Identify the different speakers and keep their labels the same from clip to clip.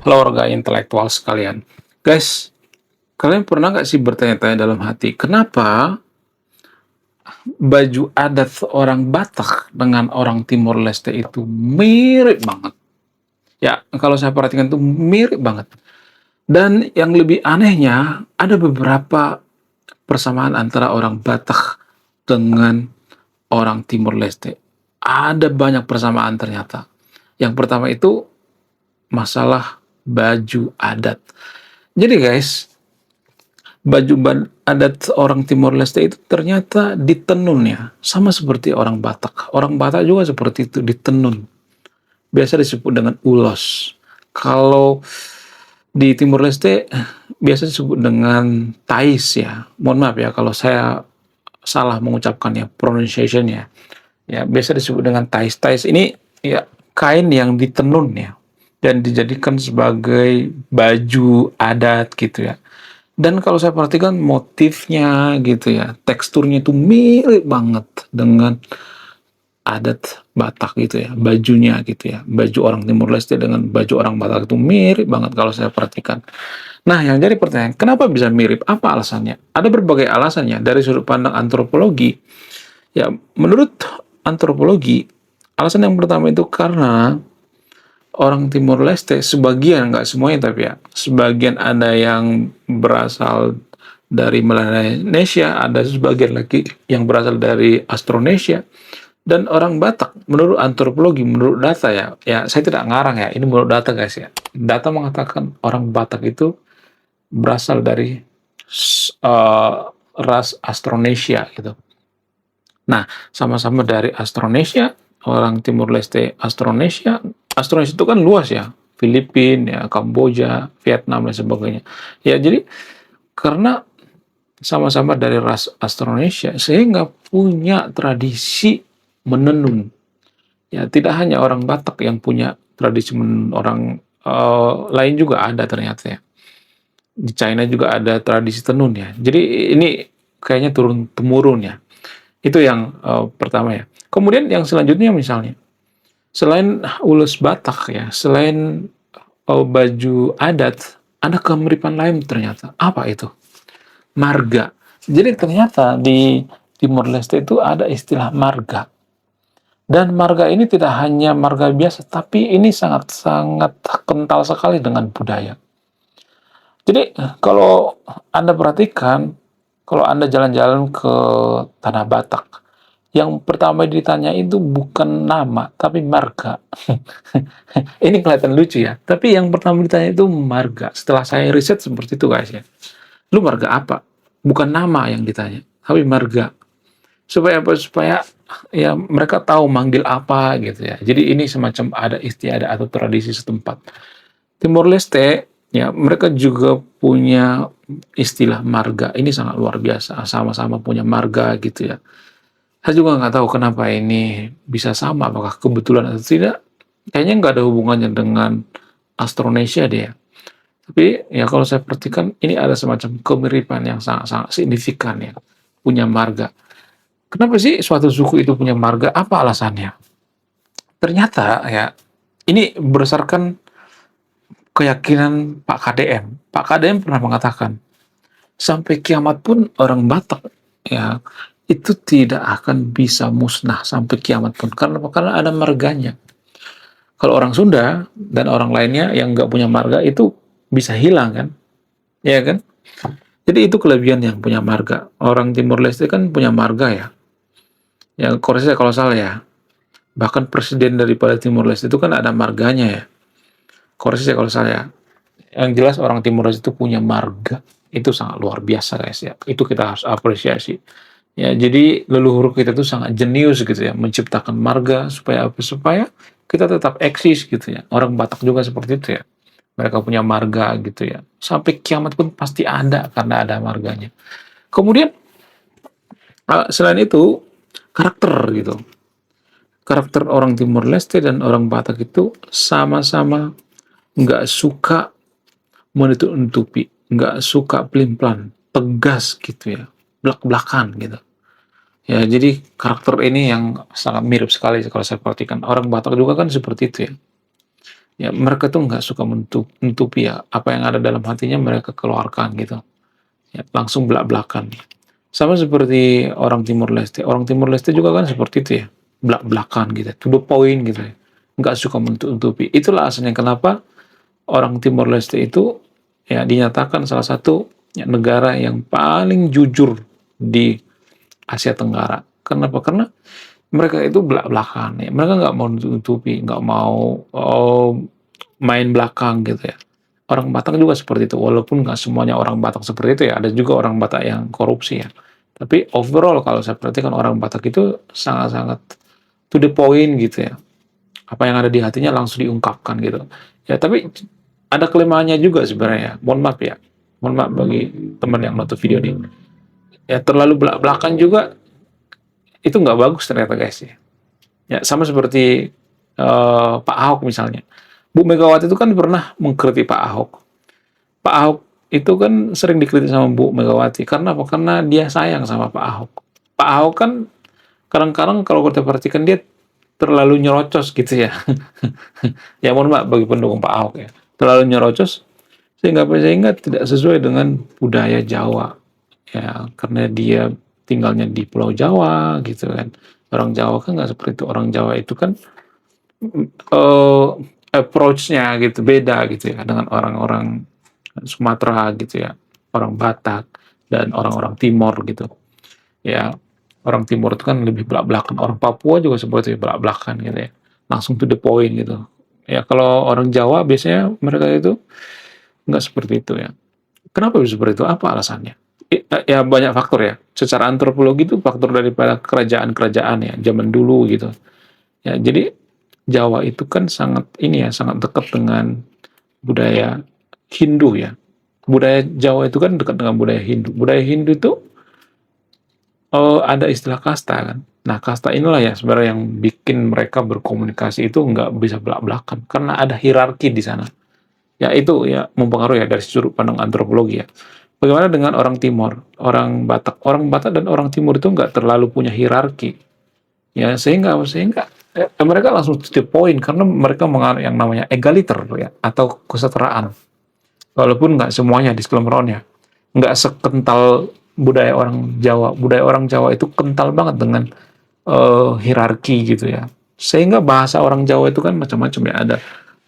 Speaker 1: Halo warga intelektual sekalian. Guys, kalian pernah nggak sih bertanya-tanya dalam hati, kenapa baju adat orang Batak dengan orang Timor Leste itu mirip banget? Ya, kalau saya perhatikan tuh mirip banget. Dan yang lebih anehnya, ada beberapa persamaan antara orang Batak dengan orang Timor Leste. Ada banyak persamaan ternyata. Yang pertama itu masalah baju adat. Jadi guys, adat orang Timor Leste itu ternyata ditenun ya, sama seperti orang Batak. Orang Batak juga seperti itu, ditenun. Biasa disebut dengan ulos. Kalau di Timor Leste biasa disebut dengan tais ya. Mohon maaf ya kalau saya salah mengucapkannya, pronunciation-nya. Ya, biasa disebut dengan tais. Tais ini ya kain yang ditenun ya dan dijadikan sebagai baju adat gitu ya. Dan kalau saya perhatikan motifnya gitu ya, teksturnya itu mirip banget dengan adat Batak gitu ya, bajunya gitu ya. Baju orang Timur Leste dengan baju orang Batak itu mirip banget kalau saya perhatikan. Nah, yang jadi pertanyaan, kenapa bisa mirip? Apa alasannya? Ada berbagai alasannya dari sudut pandang antropologi. Ya, menurut antropologi, alasan yang pertama itu karena orang Timur Leste, sebagian, nggak semuanya tapi ya, sebagian ada yang berasal dari Melanesia, ada sebagian lagi yang berasal dari Austronesia, dan orang Batak, menurut antropologi, menurut data ya, ya saya tidak ngarang ya, ini menurut data guys ya, data mengatakan orang Batak itu berasal dari ras Austronesia gitu. Nah, sama-sama dari Austronesia, orang Timur Leste Austronesia. Austronesia itu kan luas ya, Filipina, ya, Kamboja, Vietnam dan sebagainya. Ya, jadi karena sama-sama dari ras Austronesia sehingga punya tradisi menenun. Ya, tidak hanya orang Batak yang punya tradisi menenun, orang lain juga ada ternyata ya. Di China juga ada tradisi tenun ya. Jadi ini kayaknya turun temurun ya. Itu yang pertama ya. Kemudian yang selanjutnya misalnya, selain ules Batak ya, selain baju adat, ada kemiripan lain ternyata. Apa itu? Marga. Jadi ternyata di Timor Leste itu ada istilah marga. Dan marga ini tidak hanya marga biasa, tapi ini sangat-sangat kental sekali dengan budaya. Jadi kalau Anda perhatikan, kalau Anda jalan-jalan ke Tanah Batak, yang pertama ditanya itu bukan nama, tapi marga. Ini kelihatan lucu ya, tapi yang pertama ditanya itu marga. Setelah saya riset seperti itu guys ya. Lu marga apa? Bukan nama yang ditanya, tapi marga. Supaya apa? Supaya ya mereka tahu manggil apa gitu ya. Jadi ini semacam ada istiadat atau tradisi setempat. Timor Leste ya mereka juga punya istilah marga. Ini sangat luar biasa. Sama-sama punya marga gitu ya. Saya juga nggak tahu kenapa ini bisa sama, apakah kebetulan atau tidak. Kayaknya nggak ada hubungannya dengan Austronesia deh ya. Tapi ya kalau saya perhatikan ini ada semacam kemiripan yang sangat-sangat signifikan ya, punya marga. Kenapa sih suatu suku itu punya marga? Apa alasannya? Ternyata ya ini berdasarkan keyakinan Pak KDM. Pak KDM pernah mengatakan, sampai kiamat pun orang Batak ya itu tidak akan bisa musnah sampai kiamat pun. Karena ada marganya. Kalau orang Sunda dan orang lainnya yang nggak punya marga itu bisa hilang kan? Ya kan? Jadi itu kelebihan yang punya marga. Orang Timor Leste kan punya marga ya. Ya koreksi saya kalau salah ya. Bahkan presiden daripada Timor Leste itu kan ada marganya ya. Koreksi saya kalau salah ya. Yang jelas orang Timor Leste itu punya marga. Itu sangat luar biasa guys ya. Itu kita harus apresiasi. Ya, jadi leluhur kita itu sangat jenius gitu ya, menciptakan marga supaya apa? Supaya kita tetap eksis gitu ya. Orang Batak juga seperti itu ya. Mereka punya marga gitu ya. Sampai kiamat pun pasti ada karena ada marganya. Kemudian selain itu karakter gitu. Karakter orang Timor Leste dan orang Batak itu sama-sama nggak suka menutup-nutupi, nggak suka pelin-pelan, tegas gitu ya, belak-belakan gitu. Ya, jadi karakter ini yang sangat mirip sekali kalau saya perhatikan. Orang Batak juga kan seperti itu ya. Ya mereka tuh nggak suka menutupi ya, apa yang ada dalam hatinya mereka keluarkan gitu, ya langsung blak-blakan. Sama seperti orang Timur Leste. Orang Timur Leste juga kan seperti itu ya, blak-blakan gitu, to the point gitu ya, nggak suka menutupi. Itulah asalnya kenapa orang Timor Leste itu ya dinyatakan salah satu ya, negara yang paling jujur di Asia Tenggara. Kenapa? Karena mereka itu belak-belakan ya. Mereka nggak mau nutupi, nggak mau main belakang gitu ya. Orang Batak juga seperti itu, walaupun nggak semuanya orang Batak seperti itu ya. Ada juga orang Batak yang korupsi ya. Tapi overall kalau saya perhatikan orang Batak itu sangat-sangat to the point gitu ya. Apa yang ada di hatinya langsung diungkapkan gitu. Ya tapi ada kelemahannya juga sebenarnya. Mohon maaf ya. Mohon maaf bagi teman yang nonton video ini. Ya terlalu belak-belakan juga itu nggak bagus ternyata guys ya. Ya sama seperti Pak Ahok misalnya. Bu Megawati itu kan pernah mengkritik Pak Ahok. Pak Ahok itu kan sering dikritik sama Bu Megawati. Karena apa? Karena dia sayang sama Pak Ahok. Pak Ahok kan kadang-kadang kalau kita perhatikan dia terlalu nyerocos gitu ya. Ya mohon maaf bagi pendukung Pak Ahok ya. Terlalu nyerocos sehingga tidak sesuai dengan budaya Jawa. Ya, karena dia tinggalnya di Pulau Jawa gitu kan. Orang Jawa kan nggak seperti itu. Orang Jawa itu kan approach-nya gitu beda gitu ya dengan orang-orang Sumatera gitu ya, orang Batak dan orang-orang Timor gitu. Ya, orang Timur itu kan lebih belak-belakan. Orang Papua juga seperti itu, belak-belakan gitu ya. Langsung to the point gitu. Ya, kalau orang Jawa biasanya mereka itu nggak seperti itu ya. Kenapa bisa seperti itu? Apa alasannya? Ya banyak faktor ya. Secara antropologi itu faktor daripada kerajaan-kerajaan ya, zaman dulu gitu. Ya, jadi Jawa itu kan sangat ini ya, sangat dekat dengan budaya Hindu ya. Budaya Jawa itu kan dekat dengan budaya Hindu. Budaya Hindu itu ada istilah kasta kan. Nah, kasta inilah ya sebenarnya yang bikin mereka berkomunikasi itu nggak bisa belak-belakan karena ada hierarki di sana. Ya itu ya mempengaruhi ya dari sudut pandang antropologi ya. Bagaimana dengan orang Timur, orang Batak? Orang Batak dan orang Timur itu nggak terlalu punya hierarki. Ya, sehingga mereka langsung to the point karena mereka menganut yang namanya egaliter ya atau kesetaraan. Walaupun nggak semuanya disclaimer-nya. Nggak sekental budaya orang Jawa. Budaya orang Jawa itu kental banget dengan hierarki gitu ya. Sehingga bahasa orang Jawa itu kan macam-macam ya. Ada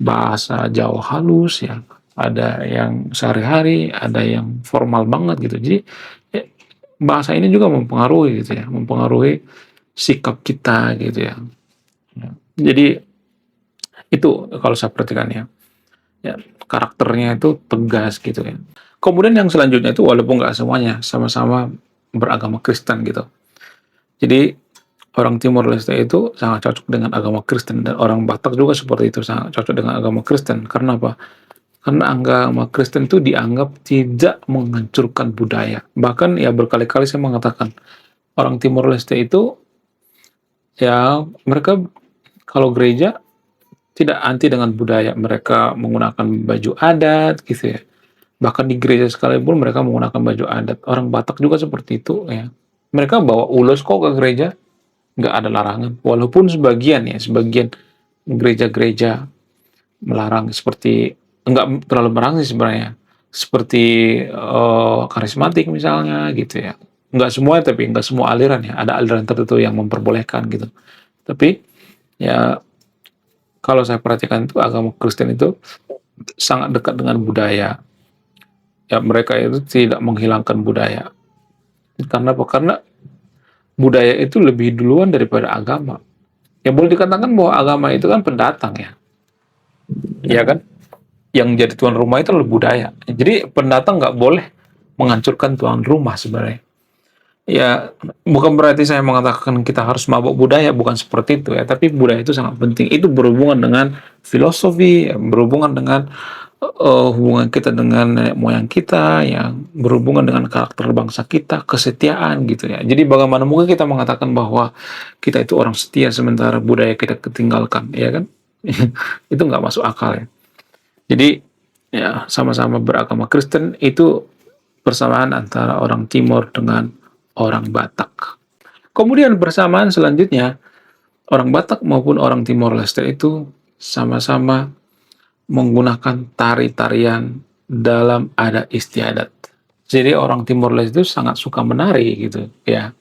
Speaker 1: bahasa Jawa halus ya, ada yang sehari-hari, ada yang formal banget gitu. Jadi ya, bahasa ini juga mempengaruhi gitu ya, mempengaruhi sikap kita gitu ya. Ya. Jadi itu kalau saya perhatikan ya, ya karakternya itu tegas gitu ya. Kemudian yang selanjutnya itu walaupun nggak semuanya sama-sama beragama Kristen gitu. Jadi orang Timor Leste itu sangat cocok dengan agama Kristen dan orang Batak juga seperti itu sangat cocok dengan agama Kristen. Karena apa? Karena agama Kristen itu dianggap tidak menghancurkan budaya. Bahkan ya berkali-kali saya mengatakan orang Timor Leste itu ya mereka kalau gereja tidak anti dengan budaya. Mereka menggunakan baju adat gitu ya. Bahkan di gereja sekalipun mereka menggunakan baju adat. Orang Batak juga seperti itu ya. Mereka bawa ulos kok ke gereja, nggak ada larangan. Walaupun sebagian gereja-gereja melarang seperti nggak terlalu melarang sih sebenarnya. Seperti karismatik misalnya gitu ya. Nggak semua tapi nggak semua aliran ya. Ada aliran tertentu yang memperbolehkan gitu. Tapi ya kalau saya perhatikan itu agama Kristen itu sangat dekat dengan budaya. Ya mereka itu tidak menghilangkan budaya. Karena apa? Karena budaya itu lebih duluan daripada agama. Ya boleh dikatakan bahwa agama itu kan pendatang ya. Ya kan? Yang jadi tuan rumah itu adalah budaya. Jadi pendatang nggak boleh menghancurkan tuan rumah sebenarnya. Ya, bukan berarti saya mengatakan kita harus mabuk budaya, bukan seperti itu ya. Tapi budaya itu sangat penting. Itu berhubungan dengan filosofi, berhubungan dengan hubungan kita dengan nenek moyang kita, yang berhubungan dengan karakter bangsa kita, kesetiaan gitu ya. Jadi bagaimana mungkin kita mengatakan bahwa kita itu orang setia sementara budaya kita ketinggalkan, ya kan? Itu nggak masuk akal ya. Jadi ya sama-sama beragama Kristen itu persamaan antara orang Timur dengan orang Batak. Kemudian persamaan selanjutnya orang Batak maupun orang Timor Leste itu sama-sama menggunakan tari-tarian dalam adat istiadat. Jadi orang Timor Leste itu sangat suka menari gitu ya.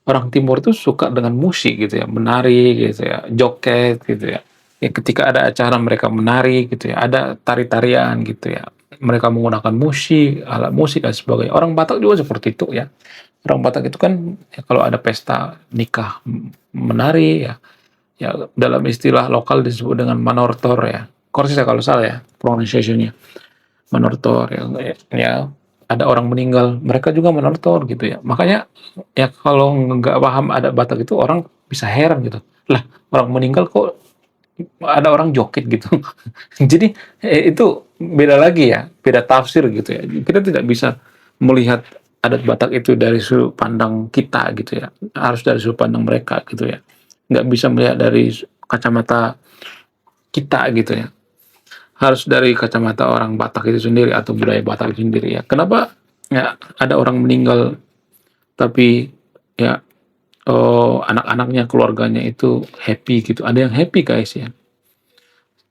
Speaker 1: Orang Timur itu suka dengan musik gitu ya, menari gitu ya, joget gitu ya. Ya ketika ada acara mereka menari gitu ya, ada tari-tarian gitu ya. Mereka menggunakan musik, alat musik dan sebagainya. Orang Batak juga seperti itu ya. Orang Batak itu kan ya, kalau ada pesta nikah menari ya, ya dalam istilah lokal disebut dengan manortor ya. Korsi saya kalau salah ya pronunciation-nya. Manortor ya, ya ada orang meninggal, mereka juga menortor gitu ya. Makanya ya kalau nggak paham adat Batak itu orang bisa heran gitu. Lah, orang meninggal kok ada orang joget gitu. Jadi itu beda lagi ya, beda tafsir gitu ya. Kita tidak bisa melihat adat Batak itu dari sudut pandang kita gitu ya. Harus dari sudut pandang mereka gitu ya. Nggak bisa melihat dari kacamata kita gitu ya. Harus dari kacamata orang Batak itu sendiri atau budaya Batak itu sendiri ya. Kenapa ya ada orang meninggal tapi ya anak-anaknya keluarganya itu happy gitu. Ada yang happy guys ya.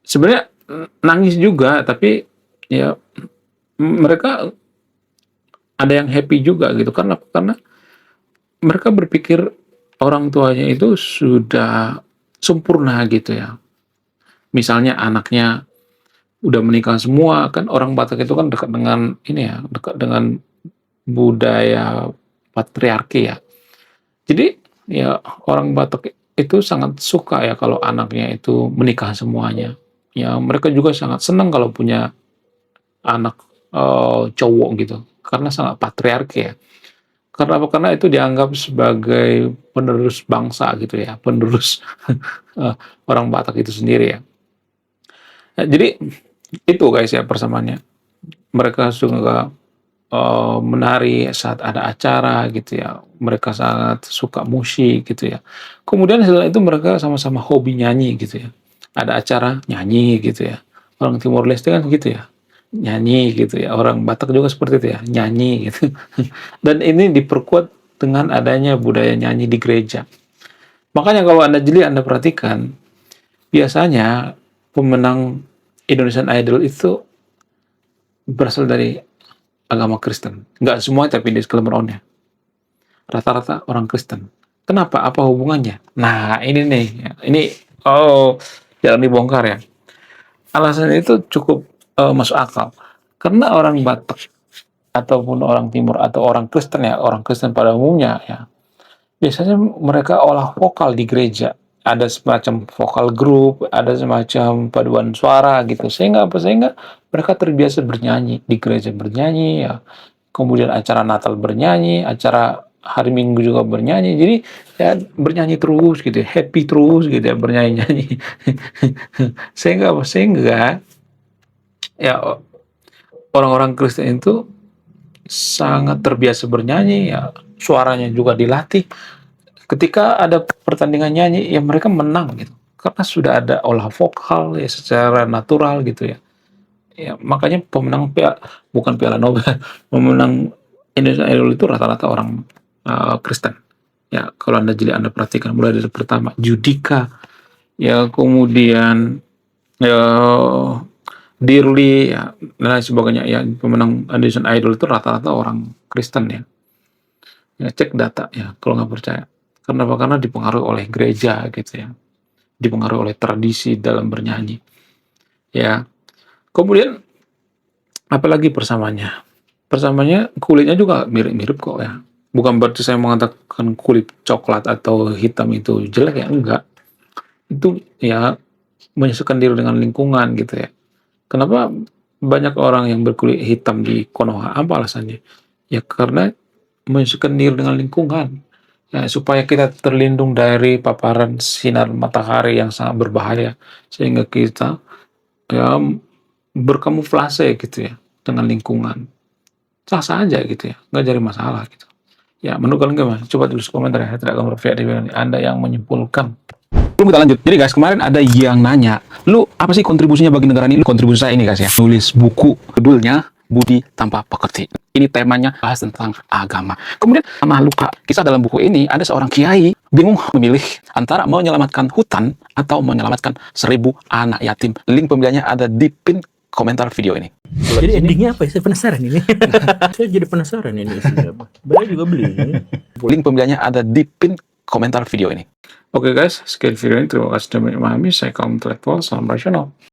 Speaker 1: Sebenarnya nangis juga tapi ya mereka ada yang happy juga gitu karena mereka berpikir orang tuanya itu sudah sempurna gitu ya. Misalnya anaknya udah menikah semua kan orang Batak itu kan dekat dengan ini ya, dekat dengan budaya patriarki ya. Jadi ya orang Batak itu sangat suka ya kalau anaknya itu menikah semuanya. Ya mereka juga sangat senang kalau punya anak cowok gitu karena sangat patriarki ya. Karena apa? Karena itu dianggap sebagai penerus bangsa gitu ya, penerus orang Batak itu sendiri ya. Nah, jadi itu guys ya persamaannya. Mereka suka menari saat ada acara gitu ya. Mereka sangat suka musik gitu ya. Kemudian setelah itu mereka sama-sama hobi nyanyi gitu ya. Ada acara nyanyi gitu ya. Orang Timor Leste kan gitu ya. Nyanyi gitu ya. Orang Batak juga seperti itu ya, nyanyi gitu. Dan ini diperkuat dengan adanya budaya nyanyi di gereja. Makanya kalau Anda jeli, Anda perhatikan, biasanya pemenang Indonesian Idol itu berasal dari agama Kristen. Nggak semua tapi disclaimer on-nya. Rata-rata orang Kristen. Kenapa? Apa hubungannya? Nah, ini nih. Ini, jangan dibongkar ya. Alasan itu cukup masuk akal. Karena orang Batak ataupun orang Timur atau orang Kristen ya, orang Kristen pada umumnya ya, biasanya mereka olah vokal di gereja. Ada semacam vokal grup, ada semacam paduan suara gitu. Sehingga apa? Sehingga mereka terbiasa bernyanyi di gereja bernyanyi ya. Kemudian acara Natal bernyanyi, acara hari Minggu juga bernyanyi. Jadi ya bernyanyi terus gitu, ya, happy terus gitu ya bernyanyi-nyanyi. Sehingga apa? Sehingga ya orang-orang Kristen itu sangat terbiasa bernyanyi ya, suaranya juga dilatih. Ketika ada pertandingan nyanyi, ya mereka menang gitu. Karena sudah ada olah vokal ya secara natural gitu ya. Ya makanya pemenang bukan Piala Nobel, pemenang Indonesian Idol itu rata-rata orang Kristen. Ya kalau Anda jeli Anda perhatikan mulai dari pertama Judika, ya kemudian ya Dirli ya dan lain sebagainya ya pemenang Indonesian Idol itu rata-rata orang Kristen ya. Ya cek data ya kalau nggak percaya. Karena apa? Karena dipengaruhi oleh gereja gitu ya. Dipengaruhi oleh tradisi dalam bernyanyi. Ya. Kemudian apalagi persamaannya? Persamaannya kulitnya juga mirip-mirip kok ya. Bukan berarti saya mengatakan kulit coklat atau hitam itu jelek ya, enggak. Itu ya menyesuaikan diri dengan lingkungan gitu ya. Kenapa banyak orang yang berkulit hitam di Konoha? Apa alasannya? Ya karena menyesuaikan diri dengan lingkungan. Ya, supaya kita terlindung dari paparan sinar matahari yang sangat berbahaya. Sehingga kita ya berkamuflase gitu ya dengan lingkungan. Sah-sah aja gitu ya, nggak jadi masalah gitu. Ya, menurut kalian gimana? Coba tulis komentar ya, tidak akan berpihak di Anda yang menyimpulkan. Belum kita lanjut. Jadi guys, kemarin ada yang nanya, lu apa sih kontribusinya bagi negara ini? Kontribusi saya ini guys ya, nulis buku, judulnya
Speaker 2: budi tanpa pekerti. Ini temanya bahas tentang agama. Kemudian sama Luka, kisah dalam buku ini ada seorang kiai bingung memilih antara mau menyelamatkan hutan atau menyelamatkan 1000 anak yatim. Link pembeliannya ada di pin komentar video ini.
Speaker 3: Jadi endingnya apa ya? Saya penasaran ini. Saya jadi penasaran ini isinya apa. Bapak juga beli.
Speaker 2: Link pembeliannya ada di pin komentar video ini.
Speaker 1: Oke guys, sekian video ini. Terima kasih sudah memahami. Saya kaum intelektual, salam rasional.